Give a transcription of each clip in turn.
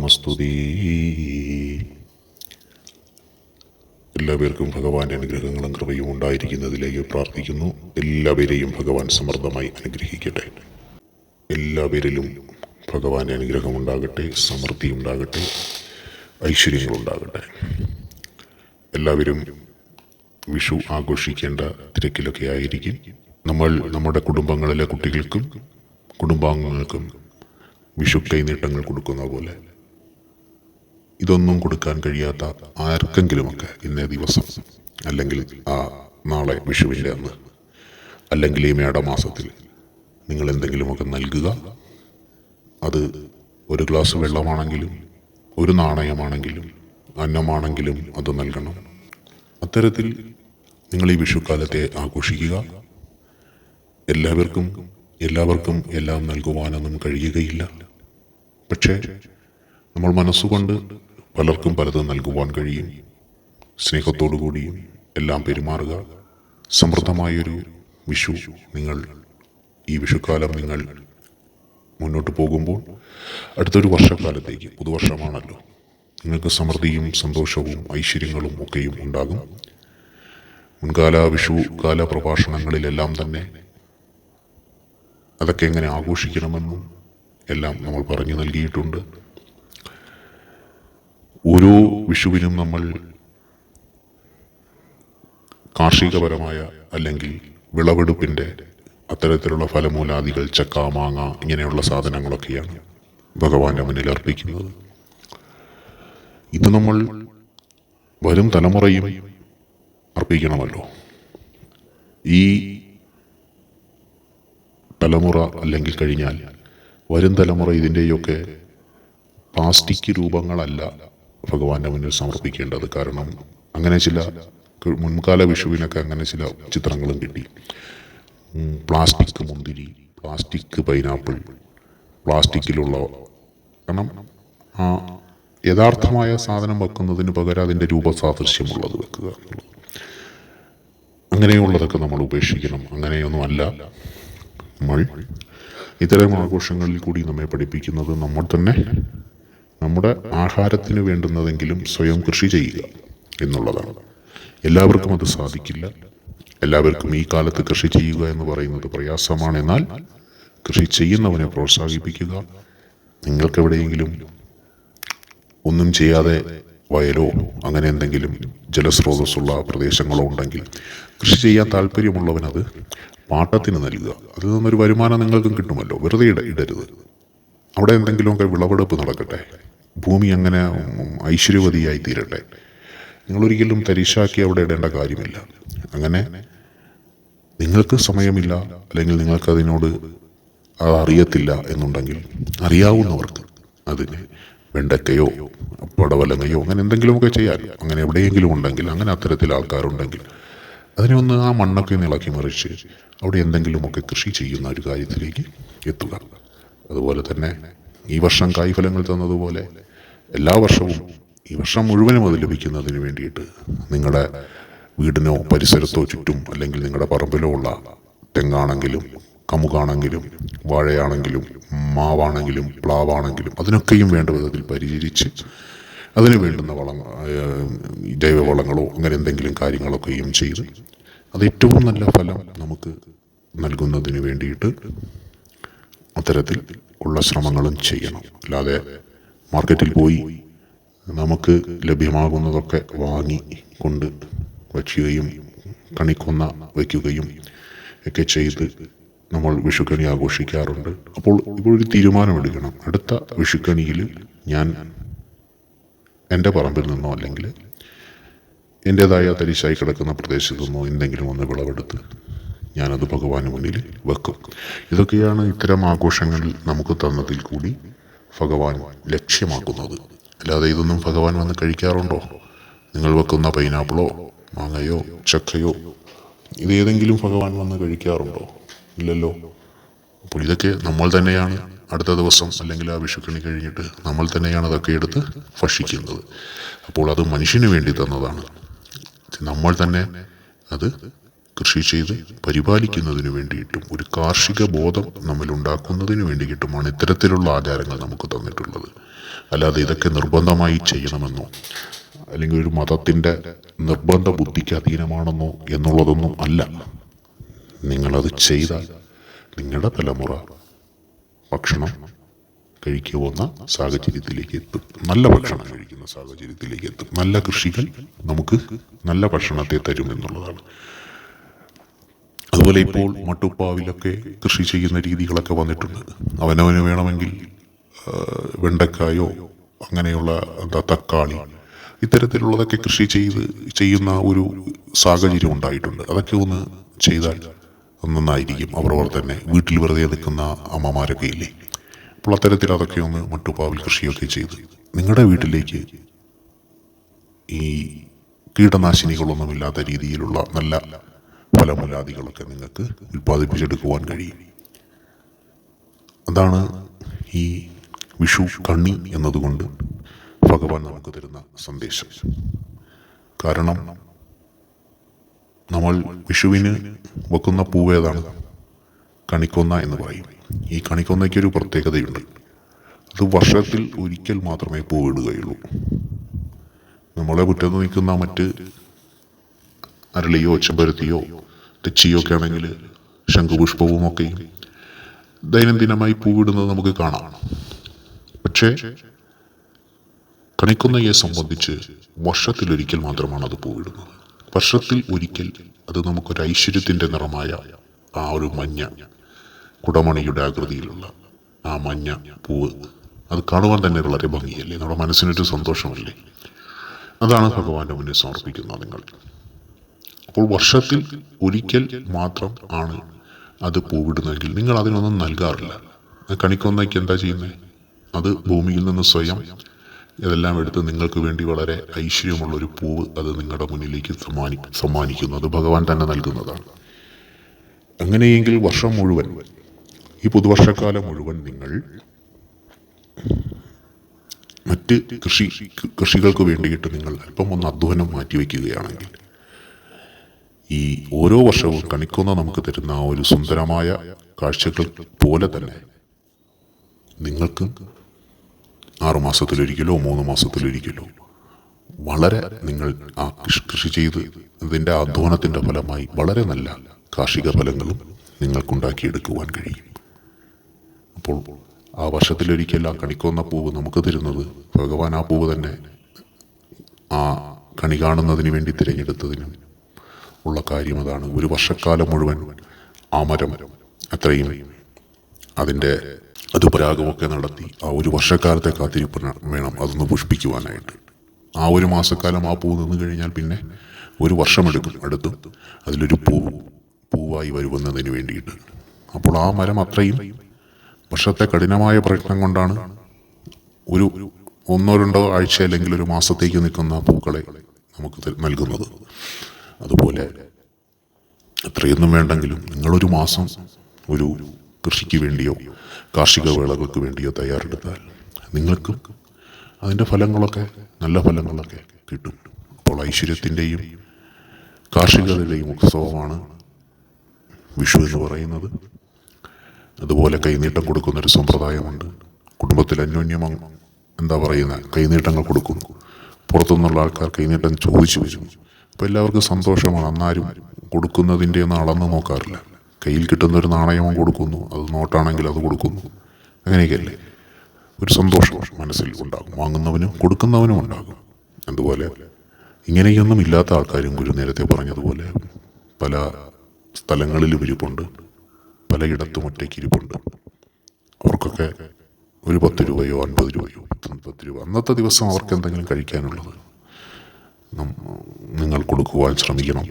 നമസ്തുതി. എല്ലാവർക്കും ഭഗവാന്റെ അനുഗ്രഹങ്ങളും കൃപയും ഉണ്ടായിരിക്കുന്നതിലേക്ക് പ്രാർത്ഥിക്കുന്നു. എല്ലാവരെയും ഭഗവാൻ സമൃദ്ധമായി അനുഗ്രഹിക്കട്ടെ. എല്ലാവരിലും ഭഗവാന്റെ അനുഗ്രഹം ഉണ്ടാകട്ടെ, സമൃദ്ധി ഉണ്ടാകട്ടെ, ഐശ്വര്യങ്ങളുണ്ടാകട്ടെ. എല്ലാവരും വിഷു ആഘോഷിക്കേണ്ട തിരക്കിലൊക്കെ ആയിരിക്കും. നമ്മൾ നമ്മുടെ കുടുംബങ്ങളിലെ കുട്ടികൾക്കും കുടുംബാംഗങ്ങൾക്കും വിഷു കൈനീട്ടങ്ങൾ കൊടുക്കുന്ന പോലെ ഇതൊന്നും കൊടുക്കാൻ കഴിയാത്ത ആർക്കെങ്കിലുമൊക്കെ ഇന്നേ ദിവസം, അല്ലെങ്കിൽ നാളെ വിഷുവിൻ്റെ അന്ന്, അല്ലെങ്കിൽ ഈ മേടമാസത്തിൽ നിങ്ങൾ എന്തെങ്കിലുമൊക്കെ നൽകുക. അത് ഒരു ഗ്ലാസ് വെള്ളമാണെങ്കിലും ഒരു നാണയമാണെങ്കിലും അന്നമാണെങ്കിലും അത് നൽകണം. അത്തരത്തിൽ നിങ്ങൾ ഈ വിഷുക്കാലത്തെ ആഘോഷിക്കുക. എല്ലാവർക്കും എല്ലാം നൽകുവാനൊന്നും കഴിയുകയില്ല. പക്ഷേ നമ്മൾ മനസ്സുകൊണ്ട് പലർക്കും പലതും നൽകുവാൻ കഴിയും. സ്നേഹത്തോടു കൂടിയും എല്ലാം പെരുമാറുക. സമൃദ്ധമായൊരു വിഷു ഈ വിഷുക്കാലം നിങ്ങൾ മുന്നോട്ട് പോകുമ്പോൾ അടുത്തൊരു വർഷക്കാലത്തേക്ക്, പുതുവർഷമാണല്ലോ, നിങ്ങൾക്ക് സമൃദ്ധിയും സന്തോഷവും ഐശ്വര്യങ്ങളും ഒക്കെയും ഉണ്ടാകും. മുൻകാല വിഷുകാല പ്രഭാഷണങ്ങളിലെല്ലാം തന്നെ അതൊക്കെ എങ്ങനെ ആഘോഷിക്കണമെന്നും എല്ലാം നമ്മൾ പറഞ്ഞു നൽകിയിട്ടുണ്ട്. ഓരോ വിഷുവിനും നമ്മൾ കാർഷികപരമായ അല്ലെങ്കിൽ വിളവെടുപ്പിൻ്റെ അത്തരത്തിലുള്ള ഫലമൂലാദികൾ, ചക്ക, മാങ്ങ ഇങ്ങനെയുള്ള സാധനങ്ങളൊക്കെയാണ് ഭഗവാന്റെ മുന്നിൽ അർപ്പിക്കുന്നത്. ഇത് നമ്മൾ വരും തലമുറയും അർപ്പിക്കണമല്ലോ. ഈ തലമുറ അല്ലെങ്കിൽ കഴിഞ്ഞാൽ വരും തലമുറ ഇതിൻ്റെയൊക്കെ പ്ലാസ്റ്റിക് രൂപങ്ങളല്ല ഭഗവാന്റെ മുന്നിൽ സമർപ്പിക്കേണ്ടത്. കാരണം അങ്ങനെ ചില മുൻകാല വിഷുവിനൊക്കെ അങ്ങനെ ചില ചിത്രങ്ങളും കിട്ടി. പ്ലാസ്റ്റിക് മുന്തിരി, പ്ലാസ്റ്റിക് പൈനാപ്പിൾ, പ്ലാസ്റ്റിക്കിലുള്ള, കാരണം യഥാർത്ഥമായ സാധനം വെക്കുന്നതിന് പകരം അതിൻ്റെ രൂപസാദൃശ്യമുള്ളത് വെക്കുക. അങ്ങനെയുള്ളതൊക്കെ നമ്മൾ ഉപേക്ഷിക്കണം. അങ്ങനെയൊന്നും അല്ല നമ്മൾ ഇത്തരം ആഘോഷങ്ങളിൽ കൂടി നമ്മെ പഠിപ്പിക്കുന്നത് നമ്മൾ തന്നെ നമ്മുടെ ആഹാരത്തിന് വേണ്ടുന്നതെങ്കിലും സ്വയം കൃഷി ചെയ്യുക എന്നുള്ളതാണ്. എല്ലാവർക്കും അത് സാധിക്കില്ല. എല്ലാവർക്കും ഈ കാലത്ത് കൃഷി ചെയ്യുക എന്ന് പറയുന്നത് പ്രയാസമാണ്. എന്നാൽ കൃഷി ചെയ്യുന്നവനെ പ്രോത്സാഹിപ്പിക്കുക. നിങ്ങൾക്കെവിടെയെങ്കിലും ഒന്നും ചെയ്യാതെ വയലോ അങ്ങനെ എന്തെങ്കിലും ജലസ്രോതസ്സുള്ള പ്രദേശങ്ങളോ ഉണ്ടെങ്കിൽ കൃഷി ചെയ്യാൻ താല്പര്യമുള്ളവനത് പാട്ടത്തിന് നൽകുക. അതിൽ നിന്നൊരു വരുമാനം നിങ്ങൾക്കും കിട്ടുമല്ലോ. വെറുതെ ഇടരുത്. അവിടെ എന്തെങ്കിലുമൊക്കെ വിളവെടുപ്പ് നടക്കട്ടെ. ഭൂമി അങ്ങനെ ഐശ്വര്യവതിയായി തീരട്ടെ. നിങ്ങളൊരിക്കലും തരിശാക്കി അവിടെ ഇടേണ്ട കാര്യമില്ല. അങ്ങനെ നിങ്ങൾക്ക് സമയമില്ല, അല്ലെങ്കിൽ നിങ്ങൾക്കതിനോട് അറിയത്തില്ല എന്നുണ്ടെങ്കിൽ അറിയാവുന്നവർക്ക് അതിന് വെണ്ടക്കയോ പടവലങ്ങയോ അങ്ങനെ എന്തെങ്കിലുമൊക്കെ ചെയ്യാൻ, അങ്ങനെ എവിടെയെങ്കിലും ഉണ്ടെങ്കിൽ, അങ്ങനെ അത്തരത്തിൽ ആൾക്കാരുണ്ടെങ്കിൽ അതിനെ ഒന്ന് ആ മണ്ണൊക്കെ ഇളക്കി മറിച്ച് അവിടെ എന്തെങ്കിലുമൊക്കെ കൃഷി ചെയ്യുന്ന ഒരു കാര്യത്തിലേക്ക് എത്തുക. അതുപോലെ തന്നെ ഈ വർഷം കായ്ഫലങ്ങൾ തന്നതുപോലെ എല്ലാ വർഷവും ഈ വർഷം മുഴുവനും അത് ലഭിക്കുന്നതിന് വേണ്ടിയിട്ട് നിങ്ങളുടെ വീടിനോ പരിസരത്തോ ചുറ്റും, അല്ലെങ്കിൽ നിങ്ങളുടെ പറമ്പിലോ ഉള്ള തെങ്ങാണെങ്കിലും കമുകാണെങ്കിലും വാഴയാണെങ്കിലും മാവാണെങ്കിലും പ്ലാവാണെങ്കിലും അതിനൊക്കെയും വേണ്ട വിധത്തിൽ പരിചരിച്ച് അതിന് വേണ്ടുന്ന ജൈവവളങ്ങളോ അങ്ങനെ എന്തെങ്കിലും കാര്യങ്ങളൊക്കെയും ചെയ്ത് അത് ഏറ്റവും നല്ല ഫലം നമുക്ക് നൽകുന്നതിന് വേണ്ടിയിട്ട് അത്തരത്തിൽ ഉള്ള ശ്രമങ്ങളും ചെയ്യണം. അല്ലാതെ മാർക്കറ്റിൽ പോയി നമുക്ക് ലഭ്യമാകുന്നതൊക്കെ വാങ്ങി കൊണ്ട് വയ്ക്കുകയും കണിക്കൊന്ന വയ്ക്കുകയും ഒക്കെ ചെയ്ത് നമ്മൾ വിഷുക്കണി ആഘോഷിക്കാറുണ്ട്. അപ്പോൾ ഇപ്പോഴൊരു തീരുമാനമെടുക്കണം. അടുത്ത വിഷുക്കണിയിൽ ഞാൻ എൻ്റെ പറമ്പിൽ നിന്നോ അല്ലെങ്കിൽ എൻ്റേതായ തരിശായി കിടക്കുന്ന പ്രദേശത്തു നിന്നോ എന്തെങ്കിലും ഒന്ന് വിളവെടുത്ത് ഞാനത് ഭഗവാന് മുന്നിൽ വെക്കും. ഇതൊക്കെയാണ് ഇത്തരം ആഘോഷങ്ങളിൽ നമുക്ക് തന്നതിൽ കൂടി ഭഗവാൻ ലക്ഷ്യമാക്കുന്നത്. അല്ലാതെ ഇതൊന്നും ഭഗവാൻ വന്ന് കഴിക്കാറുണ്ടോ? നിങ്ങൾ വെക്കുന്ന പൈനാപ്പിളോ മാങ്ങയോ ചക്കയോ ഇതേതെങ്കിലും ഭഗവാൻ വന്ന് കഴിക്കാറുണ്ടോ? ഇല്ലല്ലോ. അപ്പോൾ ഇതൊക്കെ നമ്മൾ തന്നെയാണ് അടുത്ത ദിവസം അല്ലെങ്കിൽ ആ വിഷുക്കണി കഴിഞ്ഞിട്ട് നമ്മൾ തന്നെയാണ് അതൊക്കെ എടുത്ത് ഭക്ഷിക്കുന്നത്. അപ്പോൾ അത് മനുഷ്യന് വേണ്ടി തന്നതാണ്. നമ്മൾ തന്നെ അത് കൃഷി ചെയ്ത് പരിപാലിക്കുന്നതിന് വേണ്ടിയിട്ടും ഒരു കാർഷിക ബോധം നമ്മൾ ഉണ്ടാക്കുന്നതിന് വേണ്ടിയിട്ടുമാണ് ഇത്തരത്തിലുള്ള ആചാരങ്ങൾ നമുക്ക് തന്നിട്ടുള്ളത്. അല്ലാതെ ഇതൊക്കെ നിർബന്ധമായി ചെയ്യണമെന്നോ അല്ലെങ്കിൽ ഒരു മതത്തിൻ്റെ നിർബന്ധ ബുദ്ധിക്ക് അധീനമാണെന്നോ എന്നുള്ളതൊന്നും അല്ല. നിങ്ങളത് ചെയ്താൽ നിങ്ങളുടെ തലമുറ ഭക്ഷണം കഴിക്കുന്ന സാഹചര്യത്തിലേക്ക് എത്തും, നല്ല ഭക്ഷണം കഴിക്കുന്ന സാഹചര്യത്തിലേക്ക് എത്തും. നല്ല കൃഷികൾ നമുക്ക് നല്ല ഭക്ഷണത്തെ തരും എന്നുള്ളതാണ്. അതുപോലെ ഇപ്പോൾ മട്ടുപ്പാവിലൊക്കെ കൃഷി ചെയ്യുന്ന രീതികളൊക്കെ വന്നിട്ടുണ്ട്. അവനവന് വേണമെങ്കിൽ വെണ്ടക്കായോ അങ്ങനെയുള്ള തക്കാളി ഇത്തരത്തിലുള്ളതൊക്കെ കൃഷി ചെയ്യുന്ന ഒരു സാഹചര്യം ഉണ്ടായിട്ടുണ്ട്. അതൊക്കെ ഒന്ന് ചെയ്താൽ നന്നായിരിക്കും. അവർ തന്നെ വീട്ടിൽ വെറുതെ നിൽക്കുന്ന അമ്മമാരൊക്കെ ഇല്ലേ, അപ്പോൾ അത്തരത്തിൽ അതൊക്കെ ഒന്ന് മട്ടുപ്പാവിൽ കൃഷിയൊക്കെ ചെയ്ത് നിങ്ങളുടെ വീട്ടിലേക്ക് ഈ കീടനാശിനികളൊന്നുമില്ലാത്ത രീതിയിലുള്ള നല്ല ഫലമൂലാദികളൊക്കെ നിങ്ങൾക്ക് ഉൽപ്പാദിപ്പിച്ചെടുക്കുവാൻ കഴിയും. അതാണ് ഈ വിഷു കണ്ണി എന്നതുകൊണ്ട് ഭഗവാൻ നമുക്ക് തരുന്ന സന്ദേശം. കാരണം നമ്മൾ വിഷുവിന് വെക്കുന്ന പൂവേതാണ്? കണിക്കൊന്ന എന്ന് പറയും. ഈ കണിക്കൊന്നയ്ക്കൊരു പ്രത്യേകതയുണ്ട്. അത് വർഷത്തിൽ ഒരിക്കൽ മാത്രമേ പൂവിടുകയുള്ളൂ. നമ്മളെ മുറ്റത്ത് നിൽക്കുന്ന മറ്റ് അരളിയോ ചെമ്പരത്തിയോ തെച്ചിയോ ഒക്കെ ആണെങ്കിൽ ശംഖുപുഷ്പവും ഒക്കെയും ദൈനംദിനമായി പൂവിടുന്നത് നമുക്ക് കാണാം. പക്ഷേ കണിക്കൊന്നയെ സംബന്ധിച്ച് വർഷത്തിലൊരിക്കൽ മാത്രമാണ് അത് പൂവിടുന്നത്. വർഷത്തിൽ ഒരിക്കൽ അത് നമുക്കൊരു ഐശ്വര്യത്തിൻ്റെ നിറമായ ആ ഒരു മഞ്ഞ കുടമണിയുടെ ആകൃതിയിലുള്ള ആ മഞ്ഞ പൂവ്, അത് കാണുവാൻ തന്നെ വളരെ ഭംഗിയല്ലേ, നമ്മുടെ മനസ്സിനൊരു സന്തോഷമല്ലേ. അതാണ് ഭഗവാന്റെ മുന്നിൽ സമർപ്പിക്കുന്നത് നിങ്ങൾ. അപ്പോൾ വർഷത്തിൽ ഒരിക്കൽ മാത്രം ആണ് അത് പൂവിടുന്നതെങ്കിൽ നിങ്ങൾ അതിനൊന്നും നൽകാറില്ല. കണിക്കൊന്നയ്ക്ക് എന്താ ചെയ്യുന്നത്? അത് ഭൂമിയിൽ നിന്ന് സ്വയം ഇതെല്ലാം എടുത്ത് നിങ്ങൾക്ക് വേണ്ടി വളരെ ഐശ്വര്യമുള്ളൊരു പൂവ് അത് നിങ്ങളുടെ മുന്നിലേക്ക് സമ്മാനിക്കുന്നു. അത് ഭഗവാൻ തന്നെ നൽകുന്നതാണ്. അങ്ങനെയെങ്കിൽ വർഷം മുഴുവൻ, ഈ പുതുവർഷക്കാലം മുഴുവൻ നിങ്ങൾ മറ്റ് കൃഷികൾക്ക് വേണ്ടിയിട്ട് നിങ്ങൾ അല്പം ഒന്ന് അധ്വാനം മാറ്റിവെക്കുകയാണെങ്കിൽ ഈ ഓരോ വർഷവും കണിക്കൊന്ന നമുക്ക് തരുന്ന ആ ഒരു സുന്ദരമായ കാഴ്ചകൾ പോലെ തന്നെ നിങ്ങൾക്ക് 6 മാസത്തിലൊരിക്കലോ 3 മാസത്തിലൊരിക്കലോ വളരെ നിങ്ങൾ ആ കൃഷി ചെയ്ത് അതിൻ്റെ അധ്വാനത്തിൻ്റെ ഫലമായി വളരെ നല്ല കാർഷിക ഫലങ്ങളും നിങ്ങൾക്കുണ്ടാക്കിയെടുക്കുവാൻ കഴിയും. അപ്പോൾ ആ വർഷത്തിലൊരിക്കൽ ആ കണിക്കൊന്ന പൂവ് നമുക്ക് തരുന്നത് ഭഗവാൻ ആ പൂവ് തന്നെ ആ കണി കാണുന്നതിന് വേണ്ടി തിരഞ്ഞെടുത്തതിനും ഉള്ള കാര്യം അതാണ്. ഒരു വർഷക്കാലം മുഴുവൻ ആ മരം അത്രയും അതിൻ്റെ പരാഗമൊക്കെ നടത്തി ആ ഒരു വർഷക്കാലത്തെ കാത്തിരിപ്പ് വേണം അതൊന്ന് പുഷ്പിക്കുവാനായിട്ട്. ആ ഒരു മാസക്കാലം ആ പൂ നിന്ന് കഴിഞ്ഞാൽ പിന്നെ ഒരു വർഷമെടുക്കും അടുത്തും അതിലൊരു പൂവായി വരുന്നതിന് വേണ്ടിയിട്ട്. അപ്പോൾ ആ മരം അത്രയും വർഷത്തെ കഠിനമായ പ്രയത്നം കൊണ്ടാണ് ഒരു 1-2 ആഴ്ച അല്ലെങ്കിൽ ഒരു മാസത്തേക്ക് നിൽക്കുന്ന പൂക്കളെ നമുക്ക് നൽകുന്നത്. അതുപോലെ അത്രയൊന്നും വേണ്ടെങ്കിലും നിങ്ങളൊരു മാസം ഒരു കൃഷിക്ക് വേണ്ടിയോ കാർഷിക വിളകൾക്ക് വേണ്ടിയോ തയ്യാറെടുത്താൽ നിങ്ങൾക്കും അതിൻ്റെ ഫലങ്ങളൊക്കെ നല്ല ഫലങ്ങളൊക്കെ കിട്ടും. അപ്പോൾ ഐശ്വര്യത്തിൻ്റെയും കാർഷികതയുടെയും ഉത്സവമാണ് വിഷു എന്ന് പറയുന്നത്. അതുപോലെ കൈനീട്ടം കൊടുക്കുന്നൊരു സമ്പ്രദായമുണ്ട്. കുടുംബത്തിൽ അന്യോന്യം എന്താ പറയുന്നത്, കൈനീട്ടങ്ങൾ കൊടുക്കുന്നു. പുറത്തുനിന്നുള്ള ആൾക്കാർ കൈനീട്ടം ചോദിച്ചു വരും. അപ്പോൾ എല്ലാവർക്കും സന്തോഷമാണ്. അന്നാരും കൊടുക്കുന്നതിൻ്റെ ഒന്നും അളന്ന് നോക്കാറില്ല. കയ്യിൽ കിട്ടുന്ന ഒരു നാണയം കൊടുക്കുന്നു, അത് നോട്ടാണെങ്കിൽ അത് കൊടുക്കുന്നു. അങ്ങനെയൊക്കെയല്ലേ, ഒരു സന്തോഷം മനസ്സിൽ ഉണ്ടാകും. വാങ്ങുന്നവനും കൊടുക്കുന്നവനും ഉണ്ടാകും. അതുപോലെ ഇങ്ങനെയൊന്നും ഇല്ലാത്ത ആൾക്കാരും ഗുരു നേരത്തെ പറഞ്ഞതുപോലെ പല സ്ഥലങ്ങളിലും ഇരിപ്പുണ്ട്, പലയിടത്തും ഒറ്റയ്ക്ക് ഇരിപ്പുണ്ട്. അവർക്കൊക്കെ ഒരു 10 രൂപയോ 50 രൂപയോ 10 രൂപ അന്നത്തെ ദിവസം അവർക്ക് എന്തെങ്കിലും കഴിക്കാനുള്ളത് നിങ്ങൾ കൊടുക്കുവാൻ ശ്രമിക്കണം.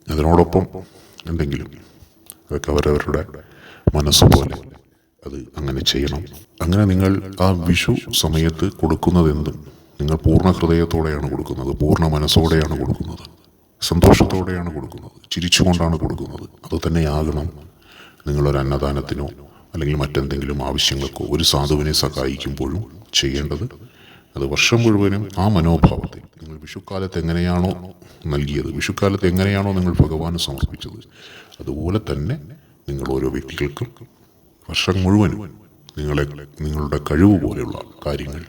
അതിനോടൊപ്പം എന്തെങ്കിലും അതൊക്കെ അവരവരുടെ മനസ്സുപോലെ അത് അങ്ങനെ ചെയ്യണം. അങ്ങനെ നിങ്ങൾ ആ വിഷു സമയത്ത് കൊടുക്കുന്നതെന്തും നിങ്ങൾ പൂർണ്ണ ഹൃദയത്തോടെയാണ് കൊടുക്കുന്നത്, പൂർണ്ണ മനസ്സോടെയാണ് കൊടുക്കുന്നത്, സന്തോഷത്തോടെയാണ് കൊടുക്കുന്നത്, ചിരിച്ചുകൊണ്ടാണ് കൊടുക്കുന്നത്. അത് തന്നെയാകണം നിങ്ങളൊരു അന്നദാനത്തിനോ അല്ലെങ്കിൽ മറ്റെന്തെങ്കിലും ആവശ്യങ്ങൾക്കോ ഒരു സാധുവിനെ സഹായിക്കുമ്പോഴും ചെയ്യേണ്ടത്. അത് വർഷം മുഴുവനും ആ മനോഭാവത്തിൽ നിങ്ങൾ വിഷുക്കാലത്ത് എങ്ങനെയാണോ നൽകിയത്, വിഷുക്കാലത്ത് എങ്ങനെയാണോ നിങ്ങൾ ഭഗവാന് സമർപ്പിച്ചത്, അതുപോലെ തന്നെ നിങ്ങൾ ഓരോ വ്യക്തികൾക്കും വർഷം മുഴുവനും നിങ്ങളുടെ കഴിവ് പോലെയുള്ള കാര്യങ്ങൾ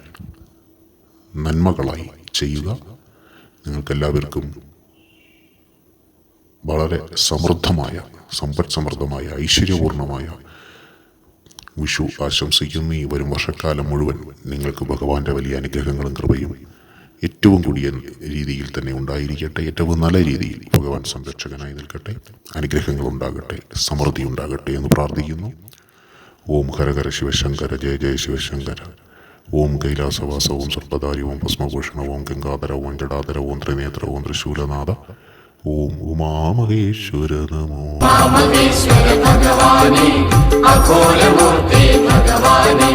നന്മകളായി ചെയ്യുക. നിങ്ങൾക്കെല്ലാവർക്കും വളരെ സമൃദ്ധമായ, സമ്പദ് സമൃദ്ധമായ, ഐശ്വര്യപൂർണമായ വിഷു ആശംസിക്കുന്നു. ഈ വരും വർഷക്കാലം മുഴുവൻ നിങ്ങൾക്ക് ഭഗവാന്റെ വലിയ അനുഗ്രഹങ്ങളും കൃപയും ഏറ്റവും കൂടിയ രീതിയിൽ തന്നെ ഉണ്ടായിരിക്കട്ടെ. ഏറ്റവും നല്ല രീതിയിൽ ഭഗവാൻ സംരക്ഷകനായി നിൽക്കട്ടെ. അനുഗ്രഹങ്ങൾ ഉണ്ടാകട്ടെ, സമൃദ്ധി ഉണ്ടാകട്ടെ എന്ന് പ്രാർത്ഥിക്കുന്നു. ഓം ഹരഹര ശിവശങ്കര, ജയ ജയ ശിവശങ്കര. ഓം കൈലാസവാസ, ഓം സർപ്പധാരി, ഓം ഭസ്മഭൂഷണ, ഓം ഗംഗാധര, ഓം ജടാധര, ഓം ത്രിനേത്ര, ഓം തൃശൂലനാഥ, ഓം ഉമാമഹേശ്വര നമോ. ഭഗവാനേ, അഘോരമൂർത്തി ഭഗവാനേ.